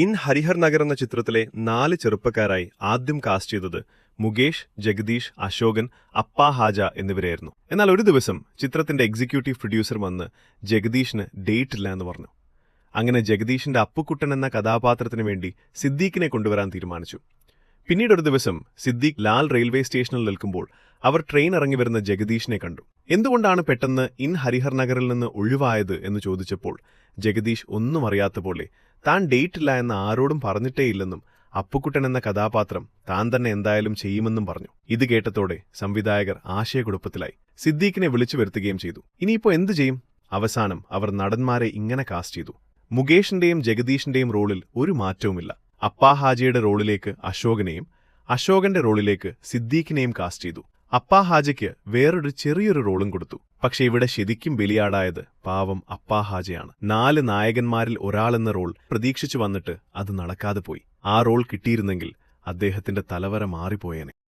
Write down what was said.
In Harihar Nagar എന്ന ചിത്രത്തിലെ 4 ചെറുപ്പക്കാരായി ആദ്യം കാസ്റ്റ് ചെയ്തത് മുകേഷ്, ജഗദീഷ്, അശോകൻ, അപ്പാ ഹാജ എന്നിവരെയായിരുന്നു. എന്നാൽ ഒരു ദിവസം ചിത്രത്തിന്റെ എക്സിക്യൂട്ടീവ് പ്രൊഡ്യൂസർ വന്ന് ജഗദീഷിന് ഡേറ്റ് ഇല്ല എന്ന് പറഞ്ഞു. അങ്ങനെ ജഗദീഷിന്റെ അപ്പുക്കുട്ടൻ എന്ന കഥാപാത്രത്തിന് വേണ്ടി സിദ്ദീഖിനെ കൊണ്ടുവരാൻ തീരുമാനിച്ചു. പിന്നീടൊരു ദിവസം സിദ്ദീഖ് ലാൽ റെയിൽവേ സ്റ്റേഷനിൽ നിൽക്കുമ്പോൾ അവർ ട്രെയിൻ ഇറങ്ങി വരുന്ന ജഗദീഷിനെ കണ്ടു. എന്തുകൊണ്ടാണ് പെട്ടെന്ന് ഇൻ ഹരിഹർ നഗറിൽ നിന്ന് ഒഴിവായത് എന്ന് ചോദിച്ചപ്പോൾ ജഗദീഷ് ഒന്നും അറിയാത്ത പോലെ താൻ ഡേറ്റ് ഇല്ല എന്ന് ആരോടും പറഞ്ഞിട്ടേയില്ലെന്നും അപ്പുക്കുട്ടൻ എന്ന കഥാപാത്രം താൻ തന്നെ എന്തായാലും ചെയ്യുമെന്നും പറഞ്ഞു. ഇത് കേട്ടതോടെ സംവിധായകർ ആശയക്കുഴപ്പത്തിലായി. സിദ്ദീഖിനെ വിളിച്ചു വരുത്തുകയും ചെയ്തു. ഇനിയിപ്പോൾ എന്തു ചെയ്യും? അവസാനം അവർ നടന്മാരെ ഇങ്ങനെ കാസ്റ്റ് ചെയ്തു. മുകേഷിന്റെയും ജഗദീഷിന്റെയും റോളിൽ ഒരു മാറ്റവുമില്ല. അപ്പാ ഹാജയുടെ റോളിലേക്ക് അശോകനെയും അശോകന്റെ റോളിലേക്ക് സിദ്ദീഖിനെയും കാസ്റ്റ് ചെയ്തു. അപ്പാ ഹാജയ്ക്ക് വേറൊരു ചെറിയൊരു റോളും കൊടുത്തു. പക്ഷെ ഇവിടെ ശരിക്കും ബലിയാടായത് പാവം അപ്പാ ഹാജയാണ്. 4 നായകന്മാരിൽ ഒരാളെന്ന റോൾ പ്രതീക്ഷിച്ചു വന്നിട്ട് അത് നടക്കാതെ പോയി. ആ റോൾ കിട്ടിയിരുന്നെങ്കിൽ അദ്ദേഹത്തിന്റെ തലവര മാറിപ്പോയേനെ.